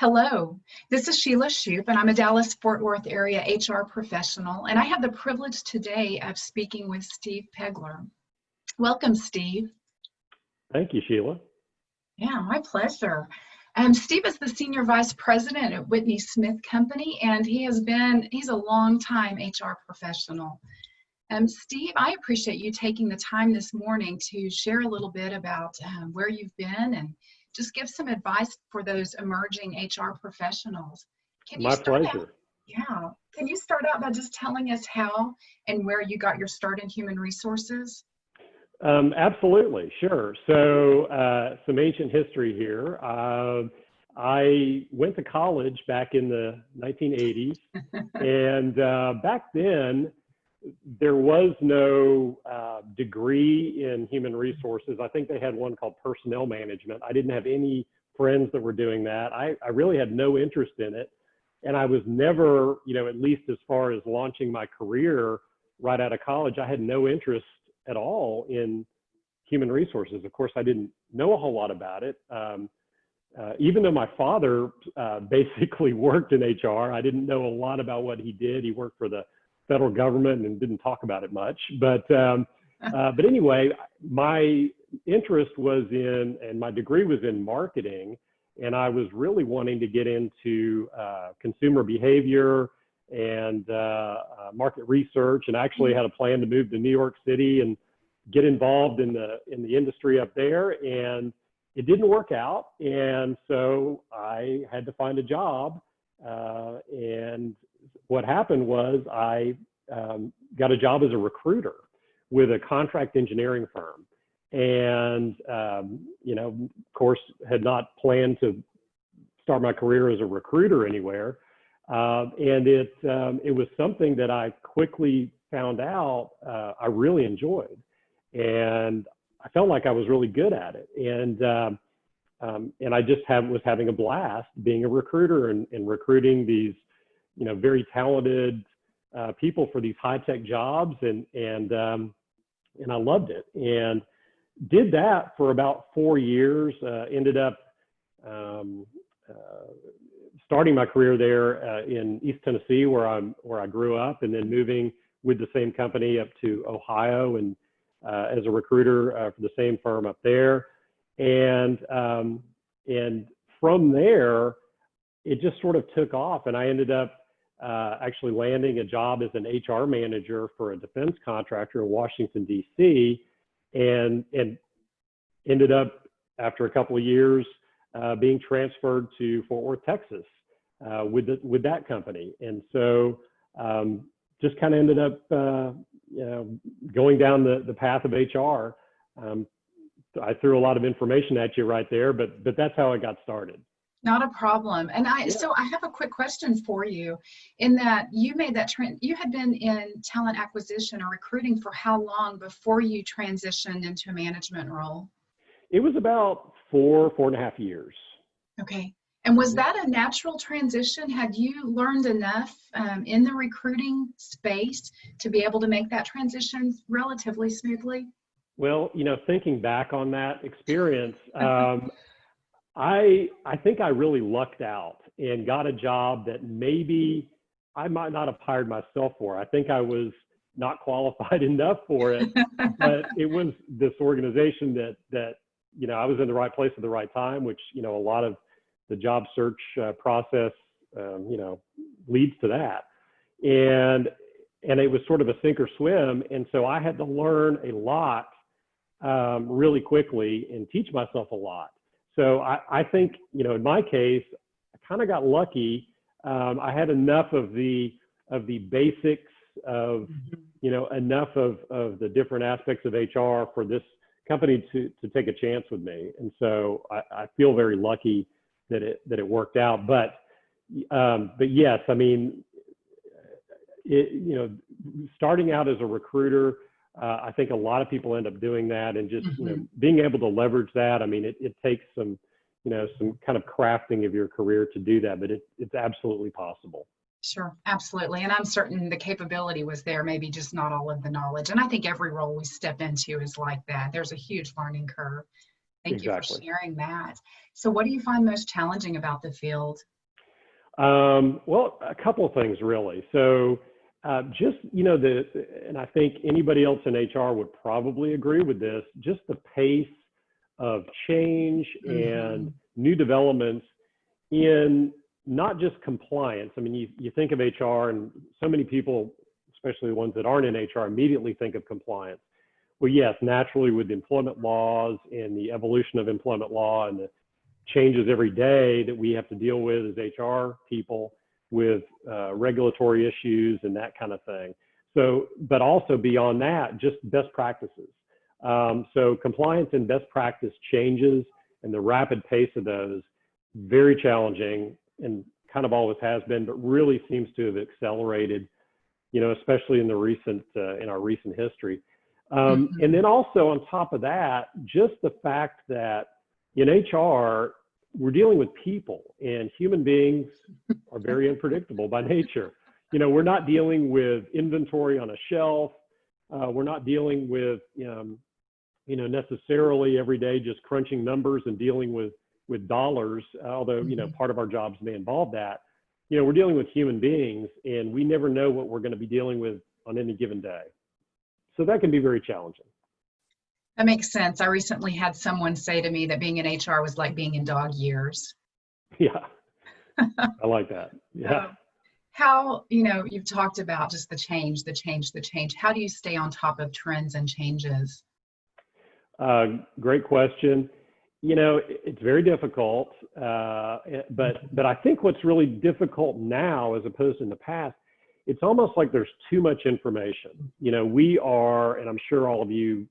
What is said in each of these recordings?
Hello, this is Sheila Shoup, and I'm a Dallas-Fort Worth area HR professional, and I have the privilege today of speaking with Steve Peglar. Welcome, Steve. Thank you, Sheila. Yeah, my pleasure. Steve is the Senior Vice President at Whitney Smith Company, and he's a long-time HR professional. Steve, I appreciate you taking the time this morning to share a little bit about where you've been and just give some advice for those emerging HR professionals. My pleasure. Yeah. Can you start out by just telling us how and where you got your start in human resources? Absolutely, sure. So some ancient history here. I went to college back in the 1980s, and back then there was no degree in human resources. I think they had one called personnel management. I didn't have any friends that were doing that. I really had no interest in it. And I was never, at least as far as launching my career right out of college, I had no interest at all in human resources. Of course, I didn't know a whole lot about it. Even though my father basically worked in HR, I didn't know a lot about what he did. He worked for the federal government and didn't talk about it much. But anyway, my interest was in, and my degree was in marketing, and I was really wanting to get into consumer behavior and market research, and actually had a plan to move to New York City and get involved in the industry up there. And it didn't work out, and so I had to find a job. And what happened was I got a job as a recruiter with a contract engineering firm, and of course, had not planned to start my career as a recruiter anywhere. And it was something that I quickly found out I really enjoyed, and I felt like I was really good at it. And I just was having a blast being a recruiter and recruiting these, very talented people for these high-tech jobs, and I loved it, and did that for about 4 years. Ended up starting my career there in East Tennessee, where I grew up, and then moving with the same company up to Ohio, and as a recruiter for the same firm up there, and from there, it just sort of took off, and I ended up actually landing a job as an HR manager for a defense contractor in Washington, D.C., and ended up, after a couple of years, being transferred to Fort Worth, Texas, with that company. And so just kind of ended up going down the path of HR. I threw a lot of information at you right there, but that's how I got started. Not a problem. And so I have a quick question for you, in that you made that you had been in talent acquisition or recruiting for how long before you transitioned into a management role? It was about 4.5 years. Okay. And was that a natural transition? Had you learned enough in the recruiting space to be able to make that transition relatively smoothly? Well, thinking back on that experience, I think I really lucked out and got a job that maybe I might not have hired myself for. I think I was not qualified enough for it, but it was this organization that I was in the right place at the right time, which, a lot of the job search process, leads to that. And it was sort of a sink or swim. And so I had to learn a lot really quickly and teach myself a lot. So I think, in my case, I kind of got lucky. I had enough of the basics of, enough of the different aspects of HR for this company to take a chance with me. And so I feel very lucky that it worked out. But yes, I mean, starting out as a recruiter, I think a lot of people end up doing that, and just being able to leverage that. I mean, it takes some kind of crafting of your career to do that, but it's absolutely possible. Sure, absolutely. And I'm certain the capability was there, maybe just not all of the knowledge. And I think every role we step into is like that. There's a huge learning curve. Thank you for exactly. sharing that. So what do you find most challenging about the field? Well, a couple of things really. So just, and I think anybody else in HR would probably agree with this, just the pace of change Mm-hmm. and new developments in not just compliance. I mean, you think of HR and so many people, especially the ones that aren't in HR, immediately think of compliance. Well, yes, naturally with the employment laws and the evolution of employment law and the changes every day that we have to deal with as HR people with regulatory issues and that kind of thing. So, but also beyond that, just best practices. So compliance and best practice changes and the rapid pace of those, very challenging and kind of always has been, but really seems to have accelerated, especially in in our recent history. And then also on top of that, just the fact that in HR, we're dealing with people, and human beings are very unpredictable by nature. We're not dealing with inventory on a shelf. We're not dealing with, necessarily every day just crunching numbers and dealing with dollars, although, part of our jobs may involve that. We're dealing with human beings, and we never know what we're going to be dealing with on any given day. So that can be very challenging. That makes sense. I recently had someone say to me that being in HR was like being in dog years. Yeah, I like that. Yeah. How, you've talked about just the change. How do you stay on top of trends and changes? Great question. It's very difficult, but I think what's really difficult now as opposed to in the past, it's almost like there's too much information. We are, and I'm sure all of you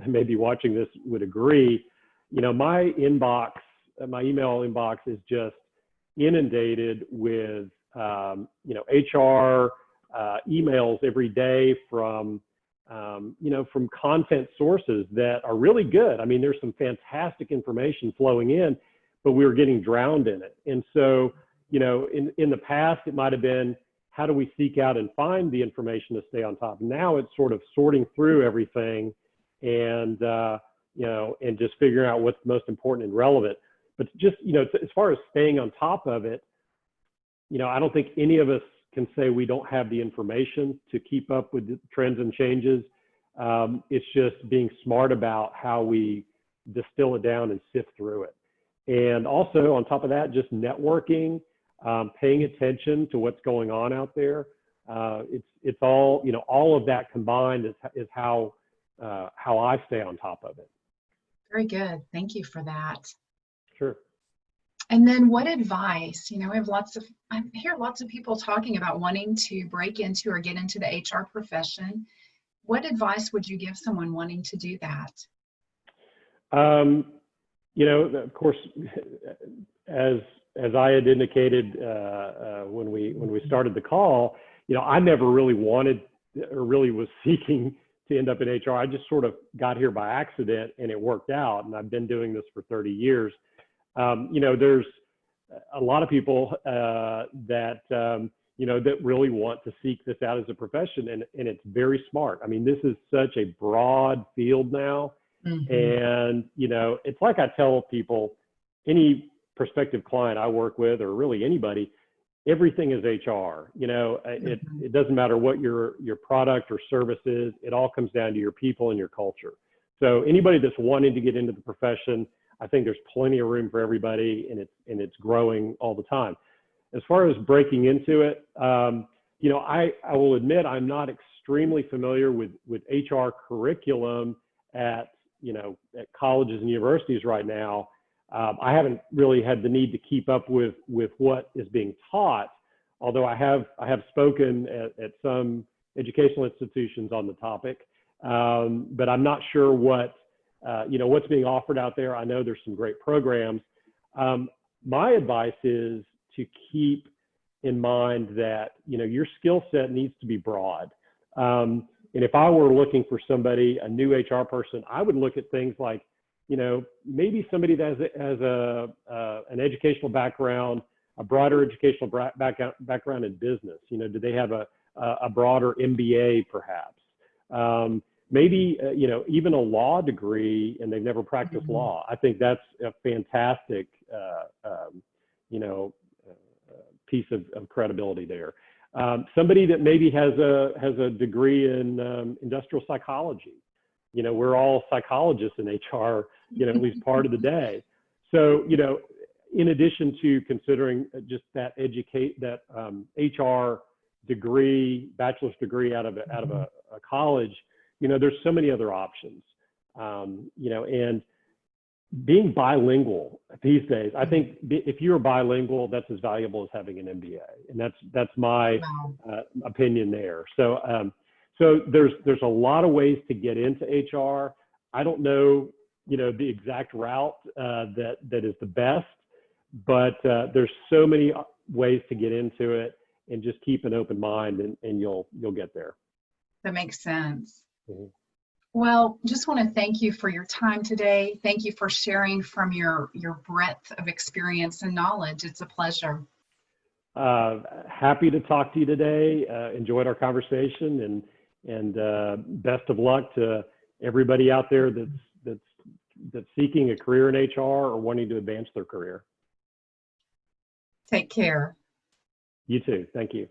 maybe watching this would agree, my email inbox is just inundated with, HR emails every day from content sources that are really good. I mean, there's some fantastic information flowing in, but we were getting drowned in it. And so, in the past, it might have been, how do we seek out and find the information to stay on top? Now it's sort of sorting through everything and just figuring out what's most important and relevant. But just, as far as staying on top of it, I don't think any of us can say we don't have the information to keep up with the trends and changes. It's just being smart about how we distill it down and sift through it. And also on top of that, just networking, paying attention to what's going on out there. It's all, all of that combined is how I stay on top of it. Very good. Thank you for that. Sure. And then what advice, I hear lots of people talking about wanting to break into or get into the HR profession. What advice would you give someone wanting to do that? Of course, as I had indicated when we started the call, I never really wanted or really was seeking to end up in HR. I just sort of got here by accident and it worked out. And I've been doing this for 30 years. There's a lot of people that really want to seek this out as a profession, and it's very smart. I mean, this is such a broad field now. Mm-hmm. And, it's like I tell people, any prospective client I work with, or really anybody, everything is HR. Mm-hmm. It doesn't matter what your product or service is. It all comes down to your people and your culture. So anybody that's wanting to get into the profession, I think there's plenty of room for everybody, and it's growing all the time. As far as breaking into it, I will admit I'm not extremely familiar with HR curriculum at colleges and universities right now. I haven't really had the need to keep up with what is being taught, although I have spoken at some educational institutions on the topic, but I'm not sure what's being offered out there. I know there's some great programs. My advice is to keep in mind that, your skill set needs to be broad. And if I were looking for somebody, a new HR person, I would look at things like, maybe somebody that has an educational background, a broader educational background in business. Do they have a broader MBA perhaps? maybe, you know, even a law degree and they've never practiced Mhm. law. I think that's a fantastic, you know, piece of credibility there. Somebody that maybe has a degree in industrial psychology. You know, we're all psychologists in HR, you know, at least part of the day. So, you know, in addition to considering just that HR degree, bachelor's degree out of a college, you know, there's so many other options. You know, and being bilingual these days, I think if you're bilingual, that's as valuable as having an MBA, and that's my Wow. opinion there. So, so there's a lot of ways to get into HR. I don't know, you know, the exact route that is the best, but there's so many ways to get into it, and just keep an open mind, and you'll get there. That makes sense. Mhm. Well, just want to thank you for your time today. Thank you for sharing from your breadth of experience and knowledge. It's a pleasure. Happy to talk to you today. Enjoyed our conversation, and best of luck to everybody out there that's seeking a career in HR or wanting to advance their career. Take care. You too. Thank you.